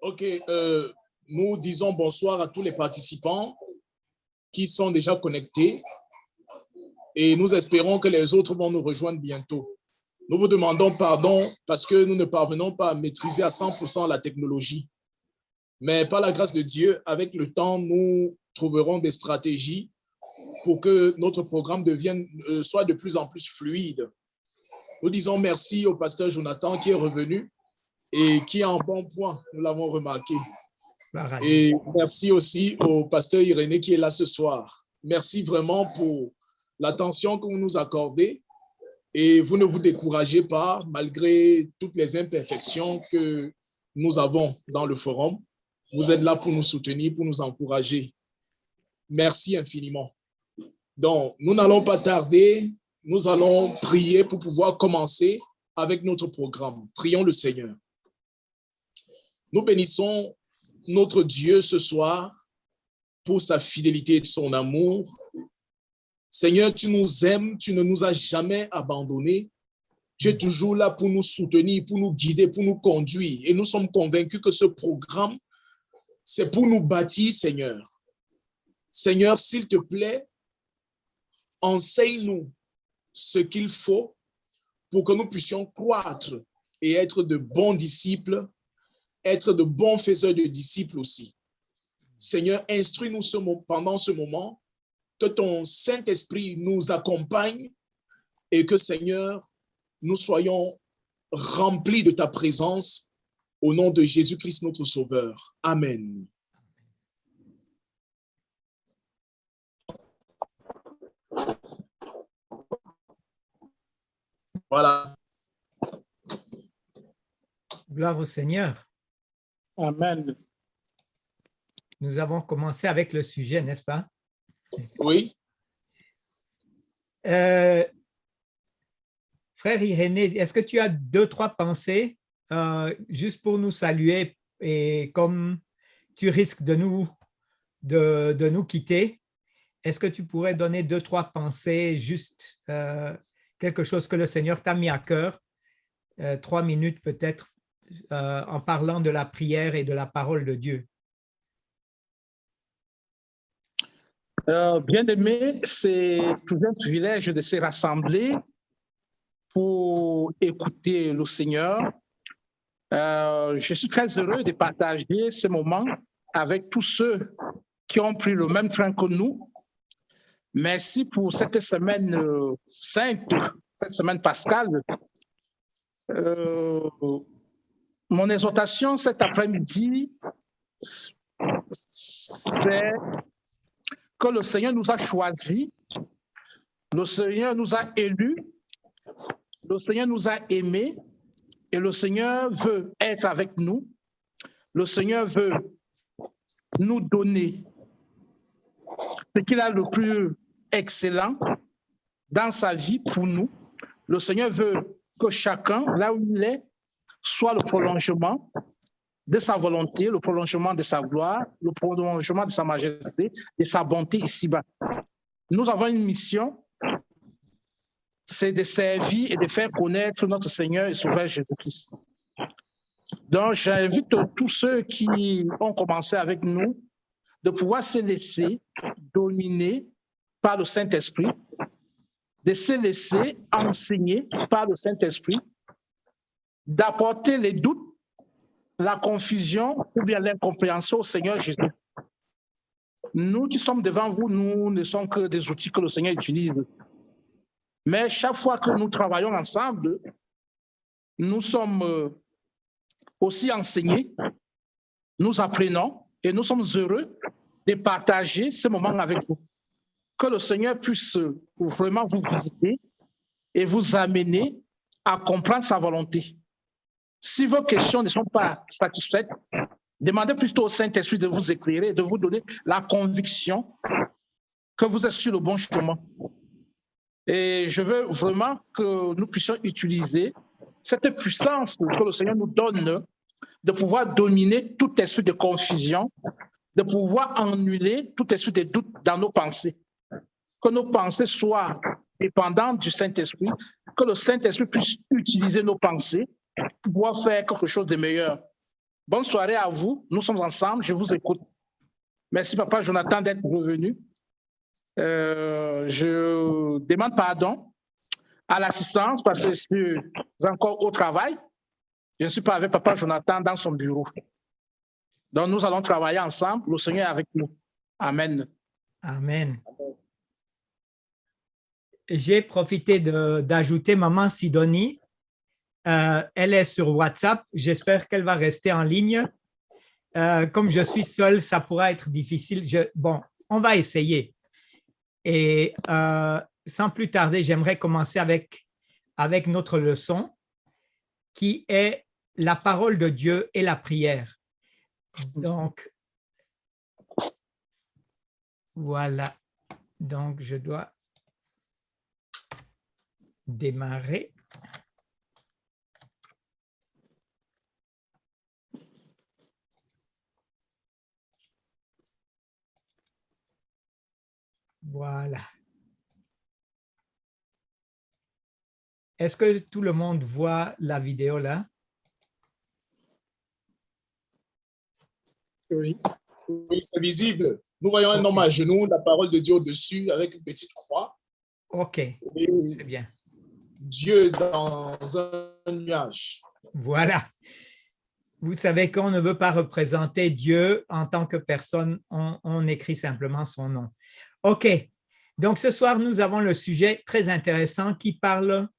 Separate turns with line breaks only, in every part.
Ok, nous disons bonsoir à tous les participants qui sont déjà connectés et nous espérons que les autres vont nous rejoindre bientôt. Nous vous demandons pardon parce que nous ne parvenons pas à maîtriser à 100% la technologie. Mais par la grâce de Dieu, avec le temps, nous trouverons des stratégies pour que notre programme soit de plus en plus fluide. Nous disons merci au pasteur Jonathan qui est revenu et qui est en bon point, nous l'avons remarqué. Et merci aussi au pasteur Irénée qui est là ce soir. Merci vraiment pour l'attention que vous nous accordez et vous ne vous découragez pas malgré toutes les imperfections que nous avons dans le forum. Vous êtes là pour nous soutenir, pour nous encourager. Merci infiniment. Donc, nous n'allons pas tarder. Nous allons prier pour pouvoir commencer avec notre programme. Prions le Seigneur. Nous bénissons notre Dieu ce soir pour sa fidélité et son amour. Seigneur, tu nous aimes, tu ne nous as jamais abandonnés. Tu es toujours là pour nous soutenir, pour nous guider, pour nous conduire. Et nous sommes convaincus que ce programme, c'est pour nous bâtir, Seigneur. Seigneur, s'il te plaît, enseigne-nous ce qu'il faut pour que nous puissions croître et être de bons disciples, être de bons faiseurs de disciples aussi. Seigneur, instruis-nous pendant ce moment, que ton Saint-Esprit nous accompagne et que, Seigneur, nous soyons remplis de ta présence au nom de Jésus-Christ, notre Sauveur. Amen. Voilà.
Gloire au Seigneur.
Amen.
Nous avons commencé avec le sujet, n'est-ce pas?
Oui.
Frère Irénée, est-ce que tu as 2-3 pensées juste pour nous saluer et comme tu risques de nous quitter, est-ce que tu pourrais donner 2-3 pensées, juste quelque chose que le Seigneur t'a mis à cœur, 3 minutes peut-être, en parlant de la prière et de la parole de Dieu?
Bien-aimé, c'est toujours un privilège de se rassembler pour écouter le Seigneur. Je suis très heureux de partager ce moment avec tous ceux qui ont pris le même train que nous. Merci pour cette semaine sainte, cette semaine pascale. Mon exhortation cet après-midi, c'est que le Seigneur nous a choisis, le Seigneur nous a élus, le Seigneur nous a aimés et le Seigneur veut être avec nous. Le Seigneur veut nous donner ce qu'il a le plus excellent dans sa vie pour nous. Le Seigneur veut que chacun, là où il est, soit le prolongement de sa volonté, le prolongement de sa gloire, le prolongement de sa majesté, de sa bonté ici-bas. Nous avons une mission, c'est de servir et de faire connaître notre Seigneur et Sauveur Jésus-Christ. Donc, j'invite tous ceux qui ont commencé avec nous de pouvoir se laisser dominer par le Saint-Esprit, de se laisser enseigner par le Saint-Esprit, d'apporter les doutes, la confusion ou bien l'incompréhension au Seigneur Jésus. Nous qui sommes devant vous, nous ne sommes que des outils que le Seigneur utilise. Mais chaque fois que nous travaillons ensemble, nous sommes aussi enseignés, nous apprenons et nous sommes heureux de partager ce moment avec vous. Que le Seigneur puisse vraiment vous visiter et vous amener à comprendre sa volonté. Si vos questions ne sont pas satisfaites, demandez plutôt au Saint-Esprit de vous éclairer, de vous donner la conviction que vous êtes sur le bon chemin. Et je veux vraiment que nous puissions utiliser cette puissance que le Seigneur nous donne de pouvoir dominer tout esprit de confusion, de pouvoir annuler tout esprit de doute dans nos pensées. Que nos pensées soient dépendantes du Saint-Esprit, que le Saint-Esprit puisse utiliser nos pensées pour pouvoir faire quelque chose de meilleur. Bonne soirée à vous. Nous sommes ensemble. Je vous écoute. Merci, Papa Jonathan, d'être revenu. Je demande pardon à l'assistance parce que je suis encore au travail. Je ne suis pas avec Papa Jonathan dans son bureau. Donc, nous allons travailler ensemble. Le Seigneur est avec nous. Amen.
Amen. J'ai profité d'ajouter Maman Sidonie. Elle est sur WhatsApp. J'espère qu'elle va rester en ligne. Comme je suis seul, ça pourra être difficile. Bon, on va essayer. Et sans plus tarder, j'aimerais commencer avec notre leçon qui est la parole de Dieu et la prière. Donc, voilà. Donc, je dois démarrer. Voilà. Est-ce que tout le monde voit la vidéo là?
Oui, oui, c'est visible. Nous voyons un homme à genoux, la parole de Dieu au-dessus avec une petite croix.
OK,
Et
c'est bien.
Dieu dans un nuage.
Voilà. Vous savez qu'on ne veut pas représenter Dieu en tant que personne, on écrit simplement son nom. OK, donc ce soir, nous avons le sujet très intéressant qui parle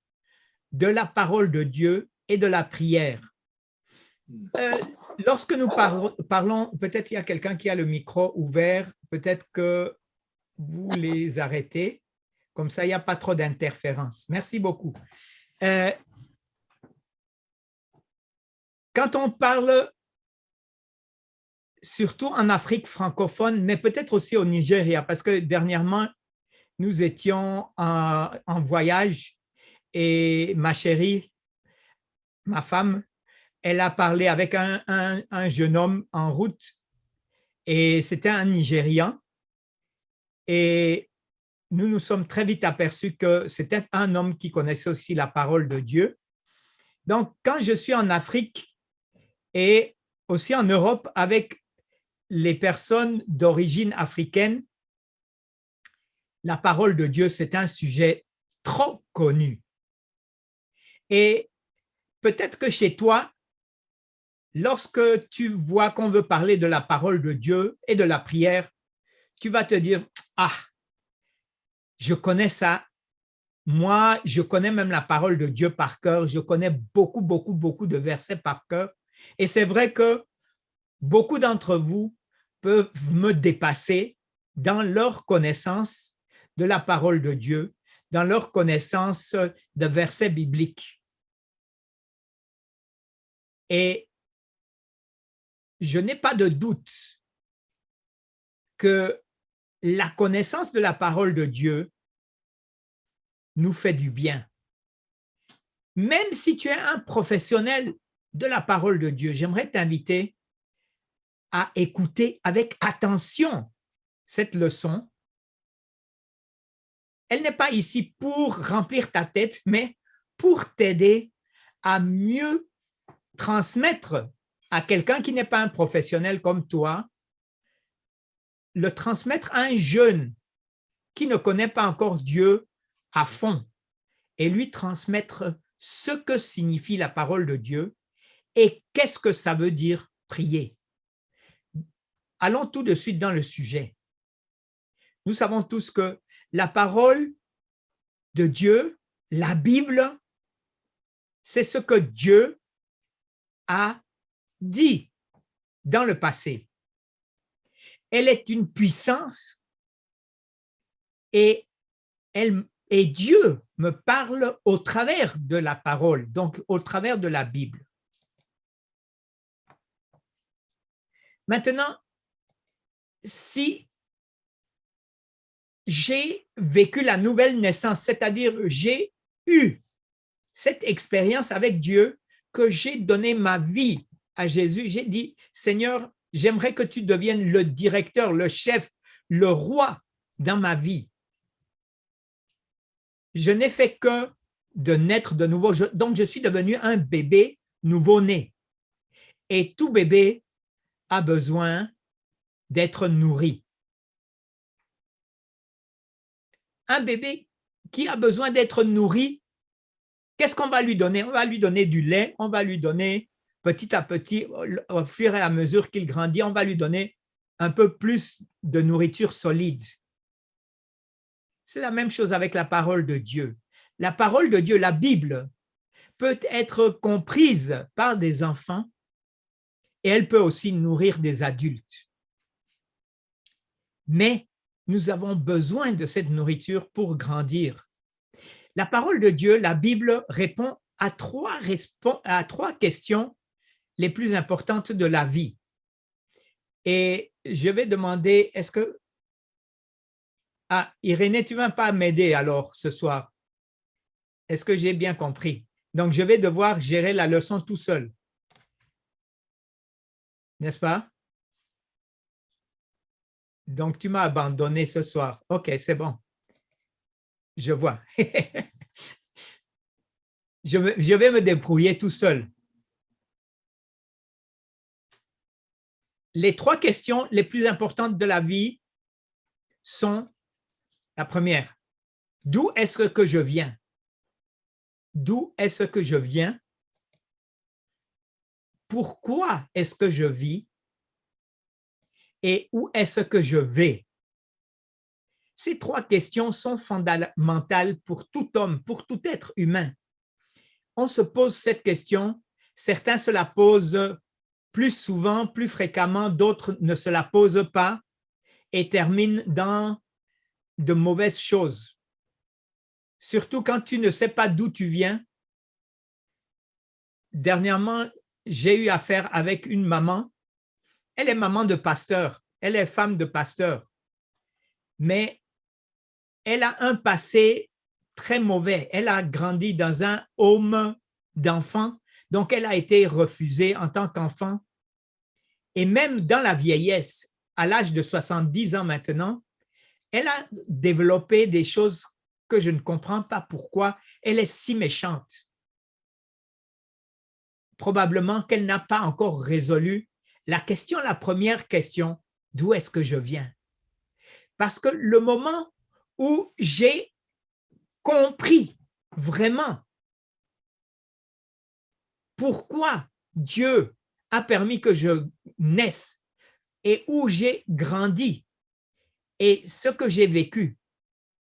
de la parole de Dieu et de la prière. Lorsque nous parlons, peut-être il y a quelqu'un qui a le micro ouvert, peut-être que vous les arrêtez, comme ça il n'y a pas trop d'interférences. Merci beaucoup. Quand on parle, surtout en Afrique francophone, mais peut-être aussi au Nigeria, parce que dernièrement, nous étions en voyage et ma chérie, ma femme, elle a parlé avec un jeune homme en route et c'était un Nigérian. Et nous nous sommes très vite aperçus que c'était un homme qui connaissait aussi la parole de Dieu. Donc, quand je suis en Afrique et aussi en Europe avec les personnes d'origine africaine, la parole de Dieu, c'est un sujet trop connu. Et peut-être que chez toi, lorsque tu vois qu'on veut parler de la parole de Dieu et de la prière, tu vas te dire, ah, je connais ça. Moi, je connais même la parole de Dieu par cœur. Je connais beaucoup, beaucoup, beaucoup de versets par cœur. Et c'est vrai que beaucoup d'entre vous peuvent me dépasser dans leur connaissance de la parole de Dieu, dans leur connaissance de versets bibliques. Et je n'ai pas de doute que la connaissance de la parole de Dieu nous fait du bien. Même si tu es un professionnel de la parole de Dieu, j'aimerais t'inviter à écouter avec attention cette leçon. Elle n'est pas ici pour remplir ta tête, mais pour t'aider à mieux transmettre à quelqu'un qui n'est pas un professionnel comme toi, le transmettre à un jeune qui ne connaît pas encore Dieu à fond et lui transmettre ce que signifie la parole de Dieu et qu'est-ce que ça veut dire prier. Allons tout de suite dans le sujet. Nous savons tous que la parole de Dieu, la Bible, c'est ce que Dieu a dit dans le passé. Elle est une puissance et Dieu me parle au travers de la parole, donc au travers de la Bible. Maintenant, si j'ai vécu la nouvelle naissance, c'est-à-dire j'ai eu cette expérience avec Dieu, que j'ai donné ma vie à Jésus, j'ai dit, Seigneur, j'aimerais que tu deviennes le directeur, le chef, le roi dans ma vie. Je n'ai fait que de naître de nouveau, donc je suis devenu un bébé nouveau-né. Et tout bébé a besoin d'être nourri. Un bébé qui a besoin d'être nourri, qu'est-ce qu'on va lui donner? On va lui donner du lait, on va lui donner petit à petit, au fur et à mesure qu'il grandit, on va lui donner un peu plus de nourriture solide. C'est la même chose avec la parole de Dieu. La parole de Dieu, la Bible, peut être comprise par des enfants et elle peut aussi nourrir des adultes. Mais nous avons besoin de cette nourriture pour grandir. La parole de Dieu, la Bible, répond à trois questions les plus importantes de la vie. Et je vais demander, est-ce que… Ah, Irénée, tu ne vas pas m'aider alors ce soir? Est-ce que j'ai bien compris? Donc, je vais devoir gérer la leçon tout seul. N'est-ce pas? Donc, tu m'as abandonné ce soir. OK, c'est bon. Je vois. Je vais me débrouiller tout seul. Les trois questions les plus importantes de la vie sont la première. D'où est-ce que je viens? D'où est-ce que je viens? Pourquoi est-ce que je vis? Et où est-ce que je vais? Ces trois questions sont fondamentales pour tout homme, pour tout être humain. On se pose cette question, certains se la posent plus souvent, plus fréquemment, d'autres ne se la posent pas et terminent dans de mauvaises choses. Surtout quand tu ne sais pas d'où tu viens. Dernièrement, j'ai eu affaire avec une maman. Elle est maman de pasteur, elle est femme de pasteur, mais elle a un passé très mauvais. Elle a grandi dans un home d'enfants, donc elle a été refusée en tant qu'enfant. Et même dans la vieillesse, à l'âge de 70 ans maintenant, elle a développé des choses que je ne comprends pas pourquoi elle est si méchante. Probablement qu'elle n'a pas encore résolu la première question, d'où est-ce que je viens? Parce que le moment où j'ai compris vraiment pourquoi Dieu a permis que je naisse et où j'ai grandi et ce que j'ai vécu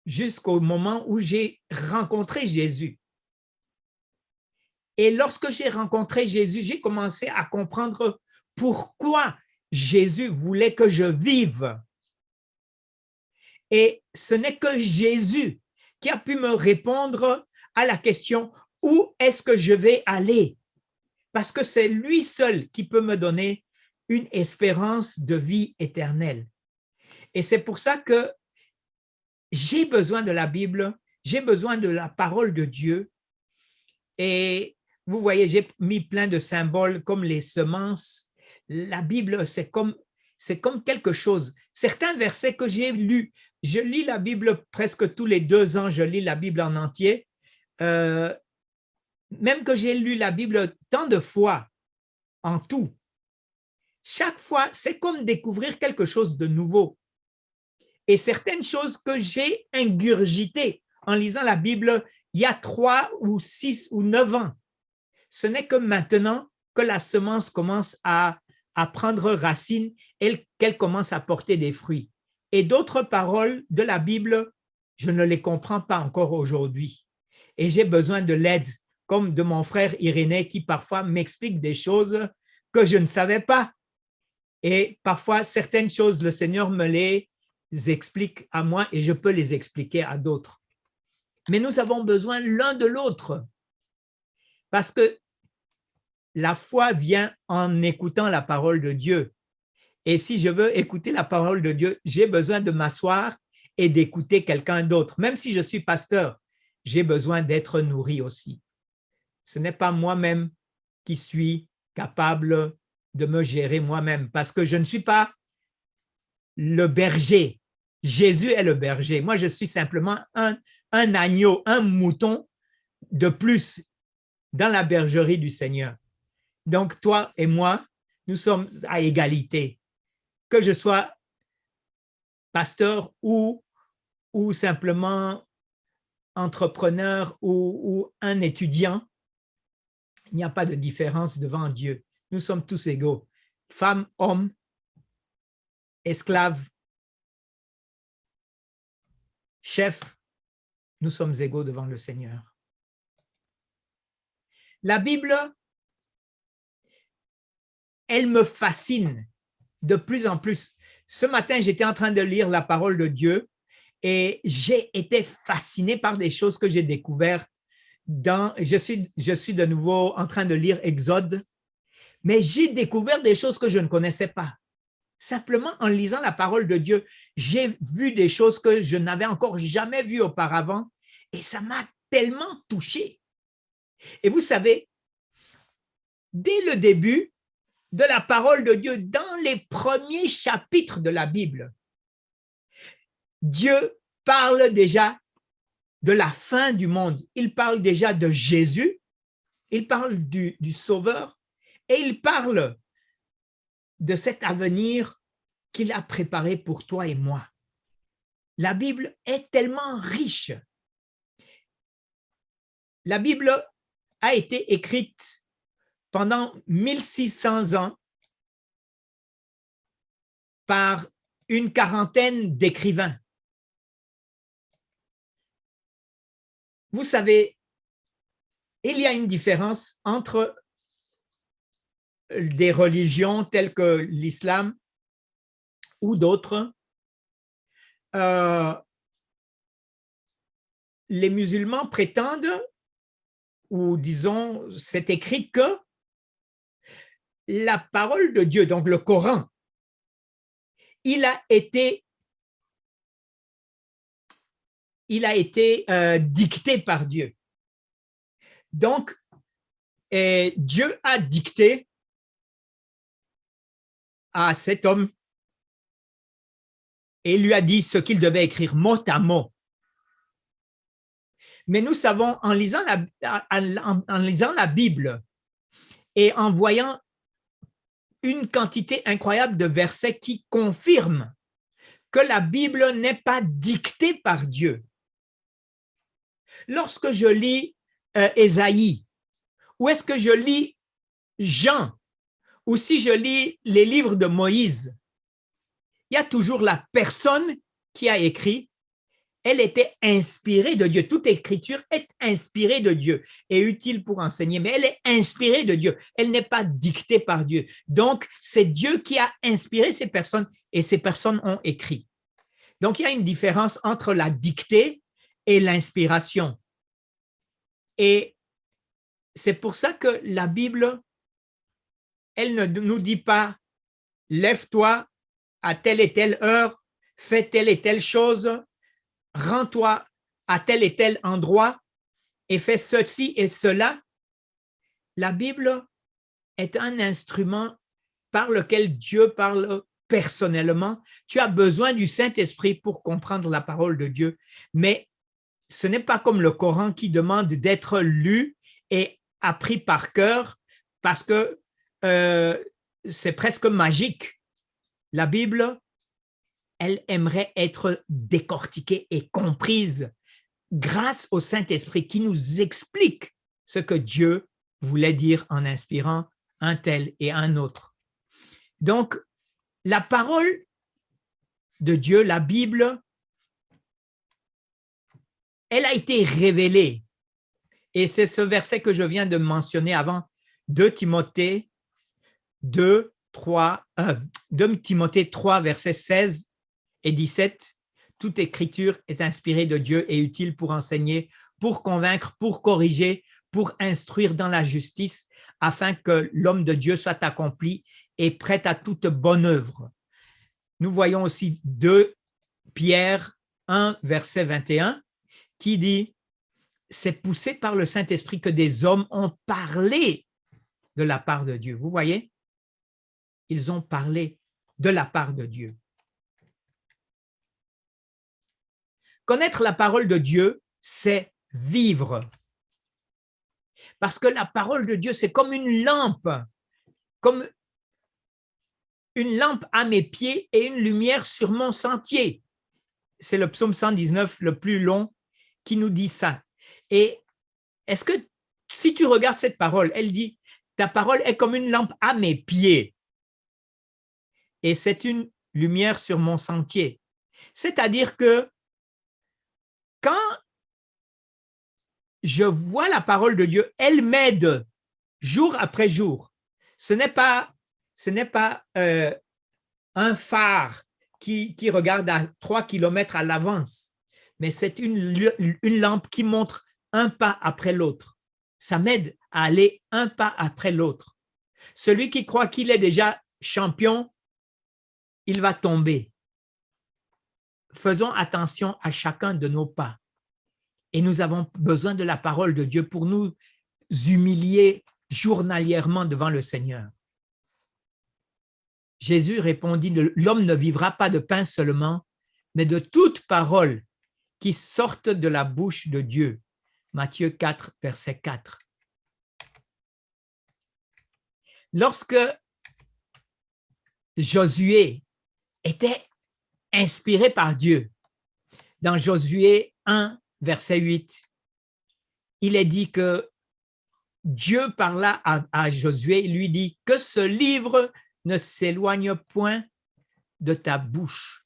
jusqu'au moment où j'ai rencontré Jésus. Et lorsque j'ai rencontré Jésus, j'ai commencé à comprendre pourquoi Jésus voulait que je vive. Et ce n'est que Jésus qui a pu me répondre à la question « Où est-ce que je vais aller ?» Parce que c'est lui seul qui peut me donner une espérance de vie éternelle. Et c'est pour ça que j'ai besoin de la Bible, j'ai besoin de la parole de Dieu. Et vous voyez, j'ai mis plein de symboles comme les semences. La Bible, c'est comme quelque chose. Certains versets que j'ai lus, je lis la Bible presque tous les 2 ans, je lis la Bible en entier. Même que j'ai lu la Bible tant de fois en tout, chaque fois, c'est comme découvrir quelque chose de nouveau. Et certaines choses que j'ai ingurgitées en lisant la Bible il y a 3 ou 6 ou 9 ans, ce n'est que maintenant que la semence commence à prendre racine et qu'elle commence à porter des fruits. Et d'autres paroles de la Bible, je ne les comprends pas encore aujourd'hui. Et j'ai besoin de l'aide, comme de mon frère Irénée qui parfois m'explique des choses que je ne savais pas. Et parfois, certaines choses, le Seigneur me les explique à moi et je peux les expliquer à d'autres. Mais nous avons besoin l'un de l'autre parce que la foi vient en écoutant la parole de Dieu. Et si je veux écouter la parole de Dieu, j'ai besoin de m'asseoir et d'écouter quelqu'un d'autre. Même si je suis pasteur, j'ai besoin d'être nourri aussi. Ce n'est pas moi-même qui suis capable de me gérer moi-même parce que je ne suis pas le berger. Jésus est le berger. Moi, je suis simplement un agneau, un mouton de plus dans la bergerie du Seigneur. Donc, toi et moi, nous sommes à égalité. Que je sois pasteur ou simplement entrepreneur ou un étudiant, il n'y a pas de différence devant Dieu. Nous sommes tous égaux. Femmes, hommes, esclaves, chefs, nous sommes égaux devant le Seigneur. La Bible, elle me fascine de plus en plus. Ce matin, j'étais en train de lire la parole de Dieu et j'ai été fasciné par des choses que j'ai découvertes. Je suis de nouveau en train de lire Exode, mais j'ai découvert des choses que je ne connaissais pas. Simplement en lisant la parole de Dieu, j'ai vu des choses que je n'avais encore jamais vues auparavant et ça m'a tellement touché. Et vous savez, dès le début de la parole de Dieu, dans les premiers chapitres de la Bible, Dieu parle déjà de la fin du monde. Il parle déjà de Jésus, il parle du Sauveur et il parle de cet avenir qu'il a préparé pour toi et moi. La Bible est tellement riche. La Bible a été écrite pendant 1600 ans par une quarantaine d'écrivains. Vous savez, il y a une différence entre des religions telles que l'islam ou d'autres. Les musulmans prétendent, ou disons, c'est écrit que la parole de Dieu, donc le Coran, il a été dicté par Dieu. Donc, Dieu a dicté à cet homme et lui a dit ce qu'il devait écrire mot à mot. Mais nous savons, en lisant la Bible et en voyant une quantité incroyable de versets qui confirment que la Bible n'est pas dictée par Dieu. Lorsque je lis Ésaïe, ou est-ce que je lis Jean, ou si je lis les livres de Moïse, il y a toujours la personne qui a écrit, elle était inspirée de Dieu. Toute écriture est inspirée de Dieu et utile pour enseigner, mais elle est inspirée de Dieu. Elle n'est pas dictée par Dieu. Donc, c'est Dieu qui a inspiré ces personnes et ces personnes ont écrit. Donc, il y a une différence entre la dictée et l'inspiration. Et c'est pour ça que la Bible, elle ne nous dit pas « lève-toi à telle et telle heure, fais telle et telle chose, rends-toi à tel et tel endroit et fais ceci et cela ». La Bible est un instrument par lequel Dieu parle personnellement. Tu as besoin du Saint-Esprit pour comprendre la parole de Dieu, mais ce n'est pas comme le Coran qui demande d'être lu et appris par cœur parce que c'est presque magique. La Bible, elle aimerait être décortiquée et comprise grâce au Saint-Esprit qui nous explique ce que Dieu voulait dire en inspirant un tel et un autre. Donc, la parole de Dieu, la Bible, elle a été révélée. Et c'est ce verset que je viens de mentionner avant, 2 Timothée 3, versets 16 et 17. Toute écriture est inspirée de Dieu et utile pour enseigner, pour convaincre, pour corriger, pour instruire dans la justice, afin que l'homme de Dieu soit accompli et prêt à toute bonne œuvre. Nous voyons aussi 2 Pierre 1, verset 21, qui dit « C'est poussé par le Saint-Esprit que des hommes ont parlé de la part de Dieu. » Vous voyez? Ils ont parlé de la part de Dieu. Connaître la parole de Dieu, c'est vivre. Parce que la parole de Dieu, c'est comme une lampe comme une lampe à mes pieds et une lumière sur mon sentier. C'est le psaume 119, le plus long, qui nous dit ça. Et est-ce que, si tu regardes cette parole, elle dit, ta parole est comme une lampe à mes pieds et c'est une lumière sur mon sentier. C'est-à-dire que quand je vois la parole de Dieu, elle m'aide jour après jour. Ce n'est pas un phare qui regarde à 3 kilomètres à l'avance, mais c'est une lampe qui montre un pas après l'autre. Ça m'aide à aller un pas après l'autre. Celui qui croit qu'il est déjà champion, il va tomber. Faisons attention à chacun de nos pas. Et nous avons besoin de la parole de Dieu pour nous humilier journalièrement devant le Seigneur. Jésus répondit, l'homme ne vivra pas de pain seulement, mais de toute parole qui sorte de la bouche de Dieu. Matthieu 4, verset 4. Lorsque Josué était inspiré par Dieu, dans Josué 1, verset 8, il est dit que Dieu parla à Josué, il lui dit que ce livre ne s'éloigne point de ta bouche.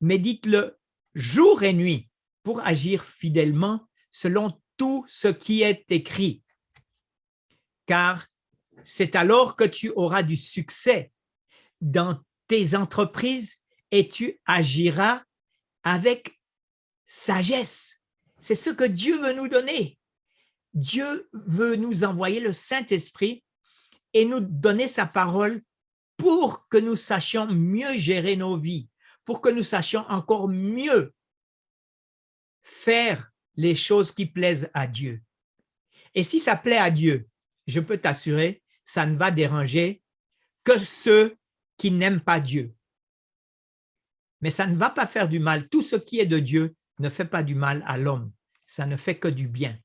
Médite-le jour et nuit pour agir fidèlement selon tout ce qui est écrit. Car c'est alors que tu auras du succès dans tes entreprises et tu agiras avec sagesse. C'est ce que Dieu veut nous donner. Dieu veut nous envoyer le Saint-Esprit et nous donner sa parole pour que nous sachions mieux gérer nos vies, pour que nous sachions encore mieux faire les choses qui plaisent à Dieu. Et si ça plaît à Dieu, je peux t'assurer, ça ne va déranger que ceux qui n'aiment pas Dieu. Mais ça ne va pas faire du mal. Tout ce qui est de Dieu ne fait pas du mal à l'homme. Ça ne fait que du bien.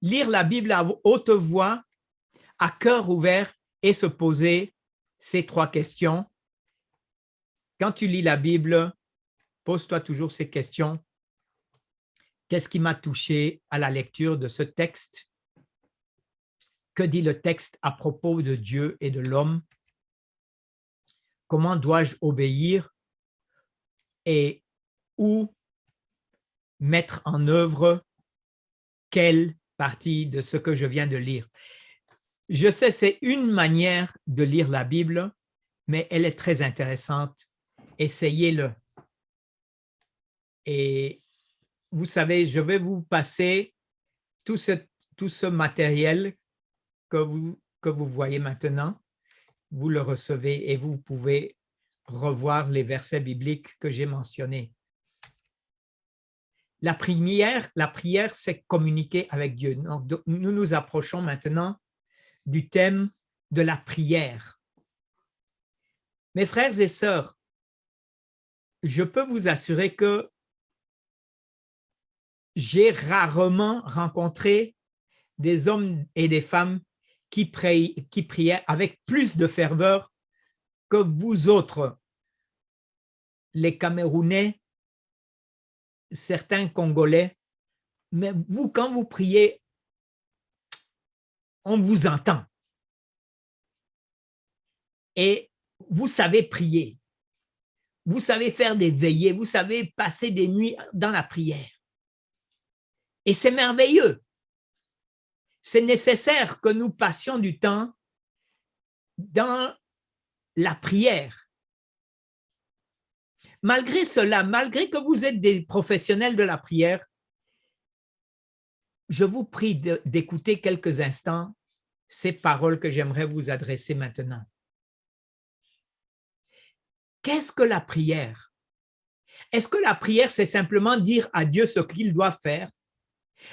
Lire la Bible à haute voix, à cœur ouvert et se poser ces 3 questions. Quand tu lis la Bible, pose-toi toujours ces questions. Qu'est-ce qui m'a touché à la lecture de ce texte? Que dit le texte à propos de Dieu et de l'homme? Comment dois-je obéir et où mettre en œuvre quelle partie de ce que je viens de lire? Je sais, c'est une manière de lire la Bible, mais elle est très intéressante. Essayez-le. Et vous savez, je vais vous passer tout ce matériel que vous voyez maintenant. Vous le recevez et vous pouvez revoir les versets bibliques que j'ai mentionnés. La prière, c'est communiquer avec Dieu. Donc, nous nous approchons maintenant du thème de la prière. Mes frères et sœurs, je peux vous assurer que j'ai rarement rencontré des hommes et des femmes qui priaient avec plus de ferveur que vous autres, les Camerounais, certains Congolais. Mais vous, quand vous priez, on vous entend. Et vous savez prier. Vous savez faire des veillées. Vous savez passer des nuits dans la prière. Et c'est merveilleux. C'est nécessaire que nous passions du temps dans la prière. Malgré cela, malgré que vous êtes des professionnels de la prière, je vous prie d'écouter quelques instants ces paroles que j'aimerais vous adresser maintenant. Qu'est-ce que la prière? Est-ce que la prière, c'est simplement dire à Dieu ce qu'il doit faire?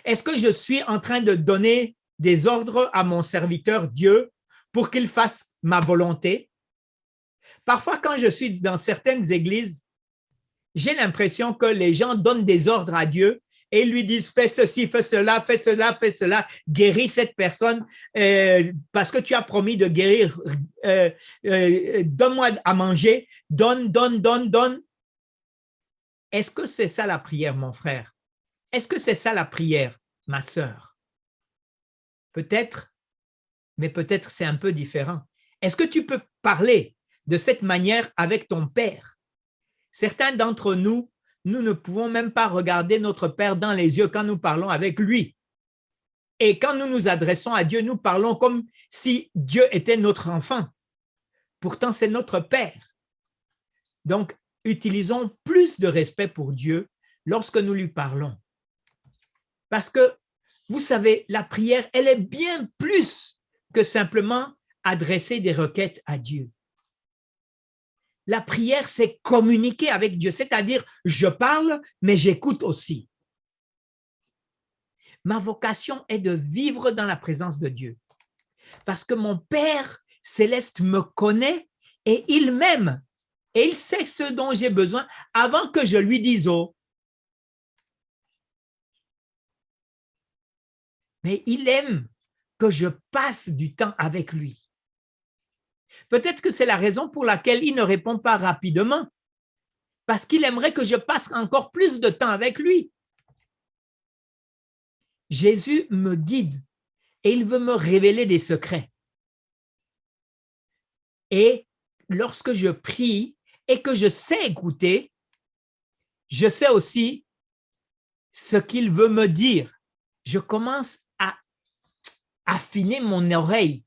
Est-ce que je suis en train de donner des ordres à mon serviteur Dieu pour qu'il fasse ma volonté? Parfois, quand je suis dans certaines églises, j'ai l'impression que les gens donnent des ordres à Dieu et ils lui disent fais ceci, fais cela, fais cela, fais cela, guéris cette personne parce que tu as promis de guérir, donne-moi à manger, donne. Est-ce que c'est ça la prière, mon frère? Est-ce que c'est ça la prière, ma sœur? Peut-être, mais peut-être c'est un peu différent. Est-ce que tu peux parler de cette manière avec ton Père? Certains d'entre nous, nous ne pouvons même pas regarder notre Père dans les yeux quand nous parlons avec lui. Et quand nous nous adressons à Dieu, nous parlons comme si Dieu était notre enfant. Pourtant, c'est notre Père. Donc, utilisons plus de respect pour Dieu lorsque nous lui parlons. Parce que, vous savez, la prière, elle est bien plus que simplement adresser des requêtes à Dieu. La prière, c'est communiquer avec Dieu, c'est-à-dire je parle, mais j'écoute aussi. Ma vocation est de vivre dans la présence de Dieu parce que mon Père céleste me connaît et il m'aime et il sait ce dont j'ai besoin avant que je lui dise oh. Mais il aime que je passe du temps avec lui. Peut-être que c'est la raison pour laquelle il ne répond pas rapidement, parce qu'il aimerait que je passe encore plus de temps avec lui. Jésus me guide et il veut me révéler des secrets. Et lorsque je prie et que je sais écouter, je sais aussi ce qu'il veut me dire. Je commence à affiner mon oreille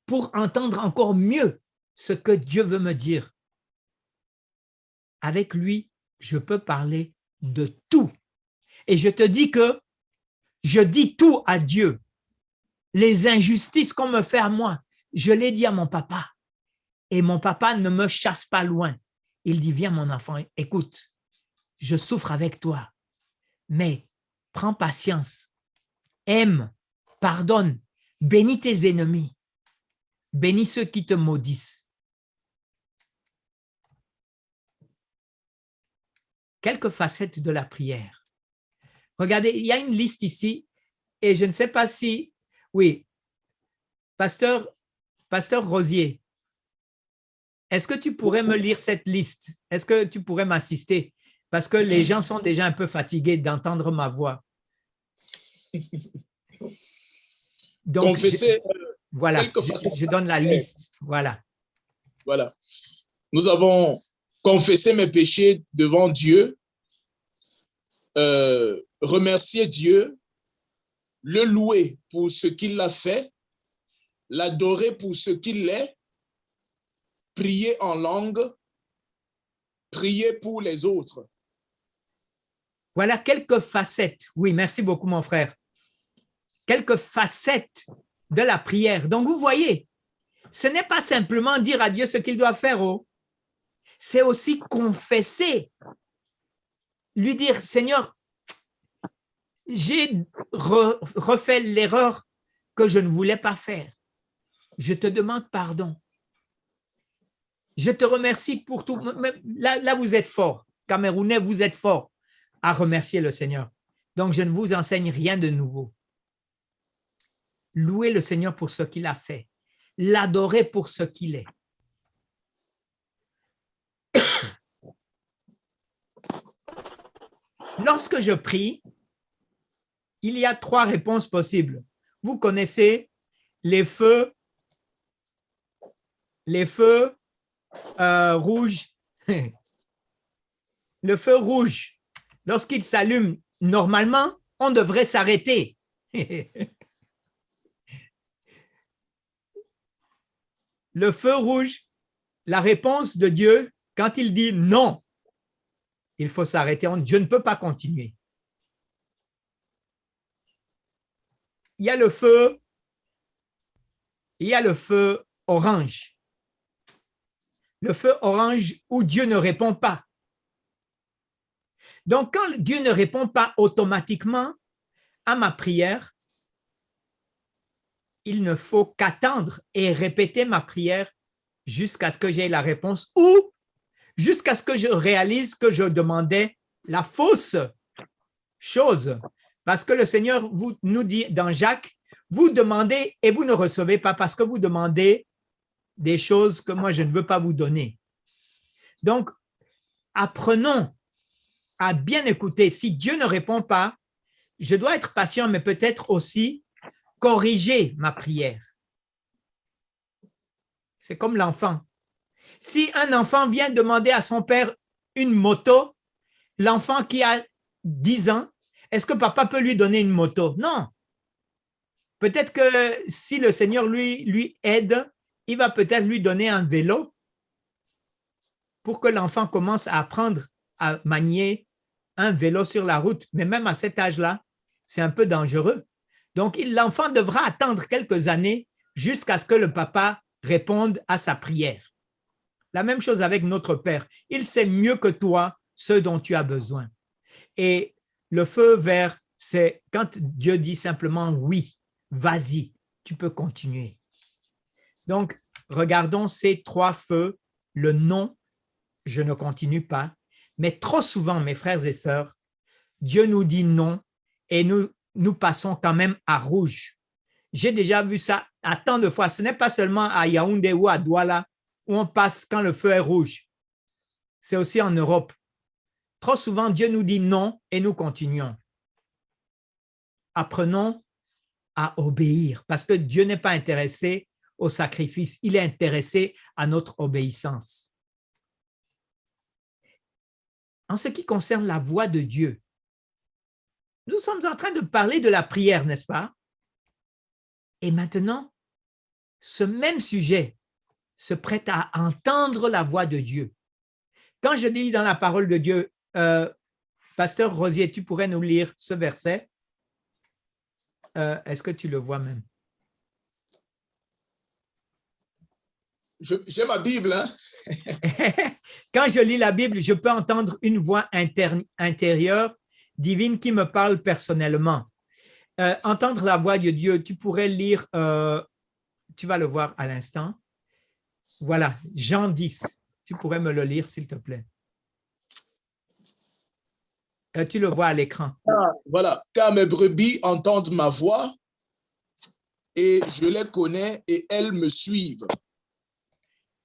pour entendre encore mieux ce que Dieu veut me dire. Avec lui, je peux parler de tout. Et je te dis que je dis tout à Dieu. Les injustices qu'on me fait à moi, je l'ai dit à mon papa. Et mon papa ne me chasse pas loin. Il dit, viens mon enfant, écoute, je souffre avec toi, mais prends patience, aime, pardonne, bénis tes ennemis. Bénis ceux qui te maudissent. Quelques facettes de la prière. Regardez, il y a une liste ici et je ne sais pas si... Oui, Pasteur Rosier, est-ce que tu pourrais me lire cette liste? Est-ce que tu pourrais m'assister? Parce que les gens sont déjà un peu fatigués d'entendre ma voix. Donc,
confesser.
Voilà, je donne la liste. Voilà.
Voilà. Nous avons confessé mes péchés devant Dieu, remercier Dieu, le louer pour ce qu'il a fait, l'adorer pour ce qu'il est, prier en langue, prier pour les autres.
Voilà quelques facettes. Oui, merci beaucoup, mon frère. Quelques facettes de la prière. Donc, vous voyez, ce n'est pas simplement dire à Dieu ce qu'il doit faire. Oh. C'est aussi confesser. Lui dire, Seigneur, j'ai refait l'erreur que je ne voulais pas faire. Je te demande pardon. Je te remercie pour tout. Là, vous êtes fort. Camerounais, vous êtes fort à remercier le Seigneur. Donc, je ne vous enseigne rien de nouveau. Louer le Seigneur pour ce qu'il a fait. L'adorer pour ce qu'il est. Lorsque je prie, il y a 3 réponses possibles. Vous connaissez les feux rouges. Le feu rouge, lorsqu'il s'allume, normalement, on devrait s'arrêter. Le feu rouge, la réponse de Dieu, quand il dit non, il faut s'arrêter. Je ne peux pas continuer. Il y a le feu orange. Le feu orange où Dieu ne répond pas. Donc, quand Dieu ne répond pas automatiquement à ma prière, il ne faut qu'attendre et répéter ma prière jusqu'à ce que j'aie la réponse ou jusqu'à ce que je réalise que je demandais la fausse chose. Parce que le Seigneur nous dit dans Jacques, vous demandez et vous ne recevez pas parce que vous demandez des choses que moi je ne veux pas vous donner. Donc, apprenons à bien écouter. Si Dieu ne répond pas, je dois être patient, mais peut-être aussi corriger ma prière. C'est comme l'enfant. Si un enfant vient demander à son père une moto, l'enfant qui a 10 ans, est-ce que papa peut lui donner une moto? Non. Peut-être que si le Seigneur lui aide, il va peut-être lui donner un vélo pour que l'enfant commence à apprendre à manier un vélo sur la route. Mais même à cet âge-là, c'est un peu dangereux. Donc, l'enfant devra attendre quelques années jusqu'à ce que le papa réponde à sa prière. La même chose avec notre Père. Il sait mieux que toi ce dont tu as besoin. Et le feu vert, c'est quand Dieu dit simplement oui, vas-y, tu peux continuer. Donc, regardons ces 3 feux. Le non, je ne continue pas. Mais trop souvent, mes frères et sœurs, Dieu nous dit non et nous passons quand même à rouge. J'ai déjà vu ça à tant de fois. Ce n'est pas seulement à Yaoundé ou à Douala où on passe quand le feu est rouge. C'est aussi en Europe. Trop souvent, Dieu nous dit non et nous continuons. Apprenons à obéir parce que Dieu n'est pas intéressé au sacrifice. Il est intéressé à notre obéissance. En ce qui concerne la voix de Dieu, nous sommes en train de parler de la prière, n'est-ce pas? Et maintenant, ce même sujet se prête à entendre la voix de Dieu. Quand je lis dans la parole de Dieu, Pasteur Rosier, tu pourrais nous lire ce verset? Est-ce que tu le vois même?
J'ai ma Bible. Hein?
Quand je lis la Bible, je peux entendre une voix intérieure divine qui me parle personnellement. Entendre la voix de Dieu, tu pourrais lire, tu vas le voir à l'instant. Voilà, Jean 10. Tu pourrais me le lire, s'il te plaît. Tu le vois à l'écran.
Voilà, car mes brebis entendent ma voix et je les connais et elles me suivent.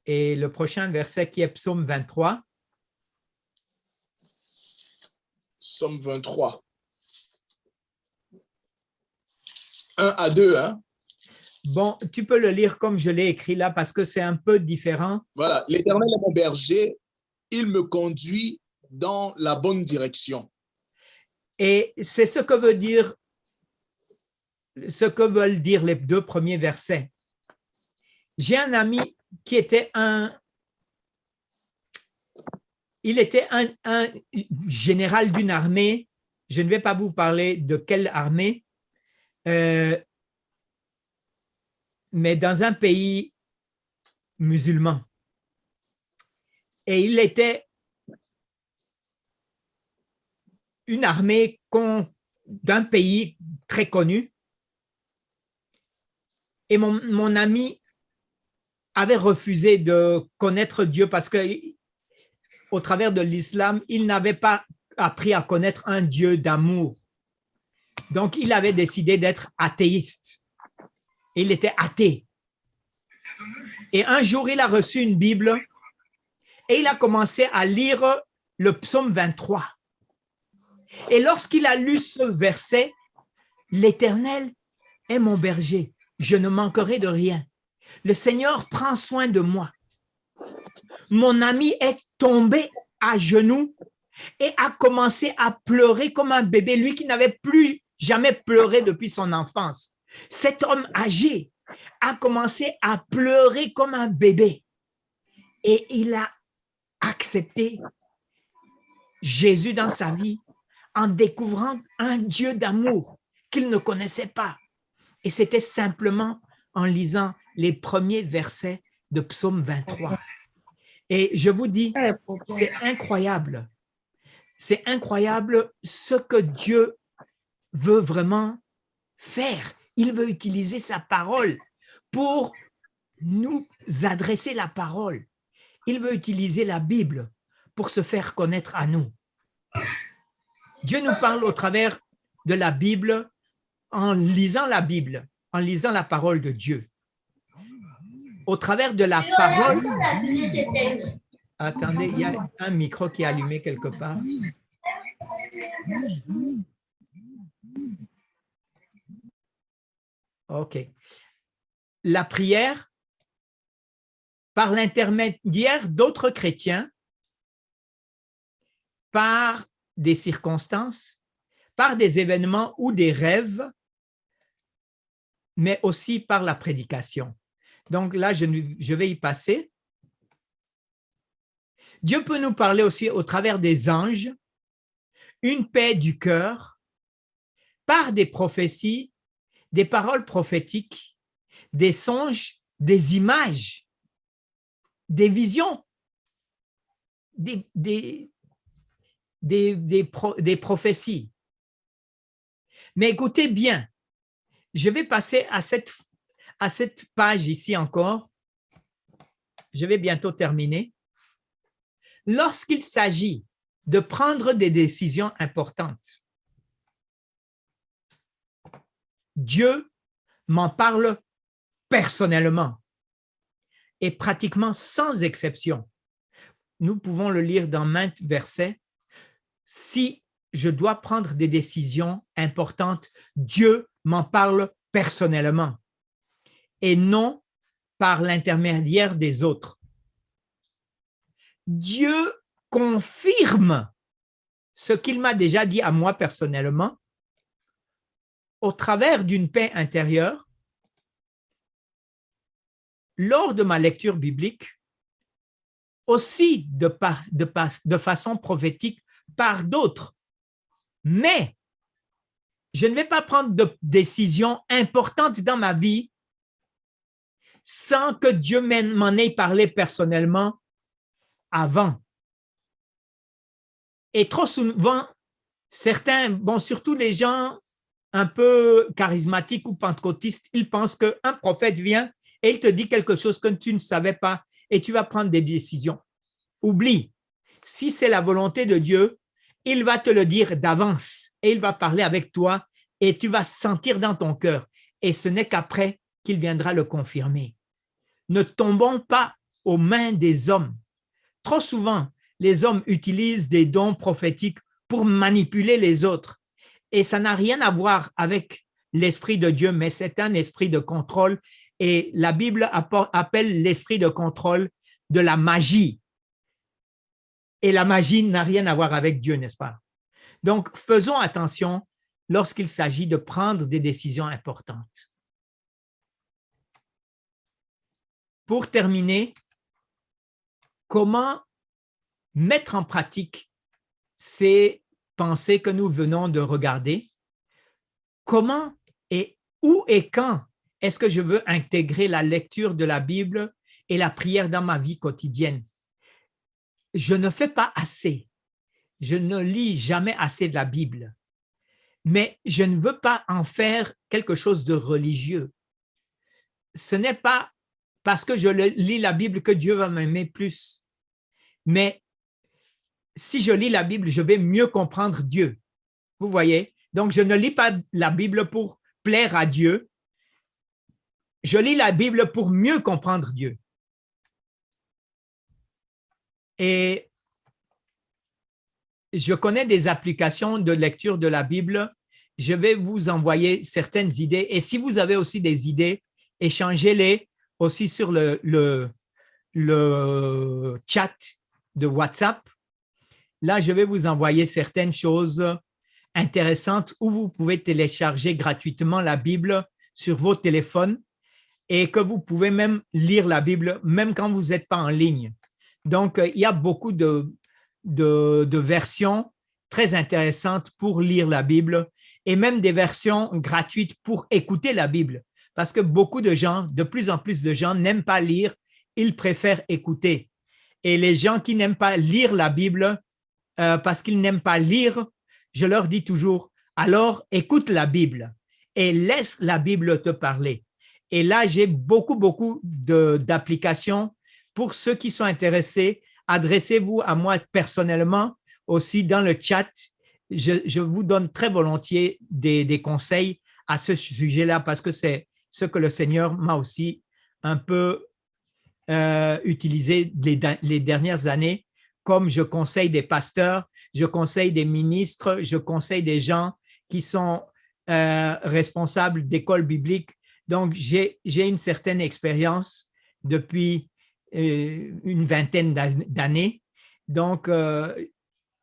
Et le prochain verset qui est Psaume 23.
Psaume 23. 1 à 2, hein?
Bon, tu peux le lire comme je l'ai écrit là parce que c'est un peu différent.
Voilà, l'Éternel est mon berger, il me conduit dans la bonne direction.
Et c'est ce que veulent dire les 2 premiers versets. J'ai un ami qui était un général d'une armée. Je ne vais pas vous parler de quelle armée, mais dans un pays musulman. Et il était une armée d'un pays très connu. Et mon ami avait refusé de connaître Dieu parce que au travers de l'islam, il n'avait pas appris à connaître un Dieu d'amour. Donc, il avait décidé d'être athéiste. Il était athée. Et un jour, il a reçu une Bible et il a commencé à lire le psaume 23. Et lorsqu'il a lu ce verset, « L'Éternel est mon berger, je ne manquerai de rien. Le Seigneur prend soin de moi. » Mon ami est tombé à genoux et a commencé à pleurer comme un bébé, lui qui n'avait plus jamais pleuré depuis son enfance. Cet homme âgé a commencé à pleurer comme un bébé et il a accepté Jésus dans sa vie en découvrant un Dieu d'amour qu'il ne connaissait pas. Et c'était simplement en lisant les premiers versets de Psaume 23. Et je vous dis, c'est incroyable. C'est incroyable ce que Dieu veut vraiment faire. Il veut utiliser sa parole pour nous adresser la parole. Il veut utiliser la Bible pour se faire connaître à nous. Dieu nous parle au travers de la Bible, en lisant la Bible, en lisant la parole de Dieu. Au travers de la parole... Attendez, il y a un micro qui est allumé quelque part. OK. La prière, par l'intermédiaire d'autres chrétiens, par des circonstances, par des événements ou des rêves, mais aussi par la prédication. Donc là, je vais y passer. Dieu peut nous parler aussi au travers des anges, une paix du cœur, par des prophéties, des paroles prophétiques, des songes, des images, des visions, des prophéties. Mais écoutez bien, je vais passer à cette page ici encore. Je vais bientôt terminer. Lorsqu'il s'agit de prendre des décisions importantes, Dieu m'en parle personnellement et pratiquement sans exception. Nous pouvons le lire dans maintes versets. Si je dois prendre des décisions importantes, Dieu m'en parle personnellement et non par l'intermédiaire des autres. Dieu confirme ce qu'il m'a déjà dit à moi personnellement au travers d'une paix intérieure lors de ma lecture biblique, aussi de façon prophétique par d'autres. Mais je ne vais pas prendre de décisions importantes dans ma vie sans que Dieu m'en ait parlé personnellement avant. Et trop souvent, certains, surtout les gens un peu charismatiques ou pentecôtistes, ils pensent qu'un prophète vient et il te dit quelque chose que tu ne savais pas et tu vas prendre des décisions. Oublie, si c'est la volonté de Dieu, il va te le dire d'avance et il va parler avec toi et tu vas sentir dans ton cœur. Et ce n'est qu'après qu'il viendra le confirmer. Ne tombons pas aux mains des hommes. Trop souvent, les hommes utilisent des dons prophétiques pour manipuler les autres. Et ça n'a rien à voir avec l'Esprit de Dieu, mais c'est un esprit de contrôle. Et la Bible appelle l'esprit de contrôle de la magie. Et la magie n'a rien à voir avec Dieu, n'est-ce pas? Donc, faisons attention lorsqu'il s'agit de prendre des décisions importantes. Pour terminer, comment mettre en pratique ces pensées que nous venons de regarder? Comment et où et quand est-ce que je veux intégrer la lecture de la Bible et la prière dans ma vie quotidienne? Je ne fais pas assez. Je ne lis jamais assez de la Bible. Mais je ne veux pas en faire quelque chose de religieux. Ce n'est pas parce que je lis la Bible que Dieu va m'aimer plus. Mais si je lis la Bible, je vais mieux comprendre Dieu. Vous voyez? Donc, je ne lis pas la Bible pour plaire à Dieu. Je lis la Bible pour mieux comprendre Dieu. Et je connais des applications de lecture de la Bible. Je vais vous envoyer certaines idées. Et si vous avez aussi des idées, échangez-les aussi sur le chat de WhatsApp. Là, je vais vous envoyer certaines choses intéressantes où vous pouvez télécharger gratuitement la Bible sur vos téléphones et que vous pouvez même lire la Bible, même quand vous n'êtes pas en ligne. Donc, il y a beaucoup de versions très intéressantes pour lire la Bible et même des versions gratuites pour écouter la Bible. Parce que beaucoup de gens, de plus en plus de gens n'aiment pas lire, ils préfèrent écouter. Et les gens qui n'aiment pas lire la Bible, parce qu'ils n'aiment pas lire, je leur dis toujours, alors écoute la Bible et laisse la Bible te parler. Et là, j'ai beaucoup d'applications pour ceux qui sont intéressés. Adressez-vous à moi personnellement aussi dans le chat je vous donne très volontiers des conseils à ce sujet-là parce que c'est ce que le Seigneur m'a aussi un peu utilisé les dernières années, comme je conseille des pasteurs, je conseille des ministres, je conseille des gens qui sont responsables d'écoles bibliques. Donc, j'ai une certaine expérience depuis une vingtaine d'années. Donc,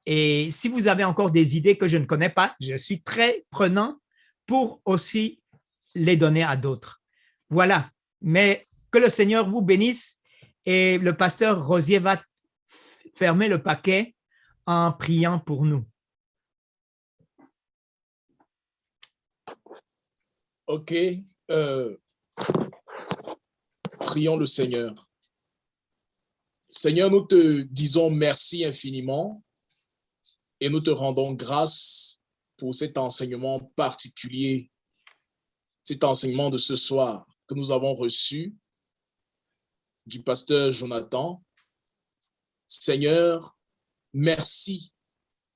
et si vous avez encore des idées que je ne connais pas, je suis très prenant pour aussi les donner à d'autres. Voilà. Mais que le Seigneur vous bénisse et le pasteur Rosier va fermer le paquet en priant pour nous.
OK. Prions le Seigneur. Seigneur, nous te disons merci infiniment et nous te rendons grâce pour cet enseignement particulier, cet enseignement de ce soir que nous avons reçu du pasteur Jonathan. Seigneur, merci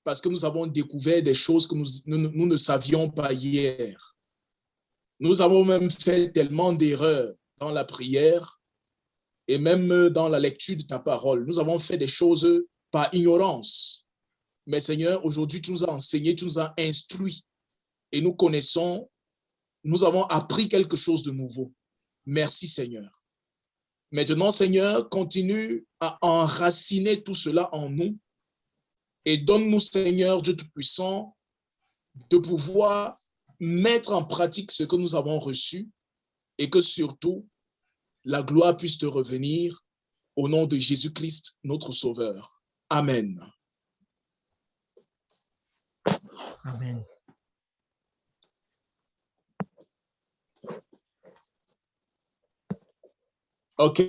parce que nous avons découvert des choses que nous ne savions pas hier. Nous avons même fait tellement d'erreurs dans la prière et même dans la lecture de ta parole. Nous avons fait des choses par ignorance. Mais Seigneur, aujourd'hui, tu nous as enseigné, tu nous as instruits et nous connaissons, nous avons appris quelque chose de nouveau. Merci Seigneur. Maintenant, Seigneur, continue à enraciner tout cela en nous et donne-nous, Seigneur Dieu Tout-Puissant, de pouvoir mettre en pratique ce que nous avons reçu et que surtout, la gloire puisse te revenir au nom de Jésus-Christ, notre Sauveur. Amen.
Amen.
OK.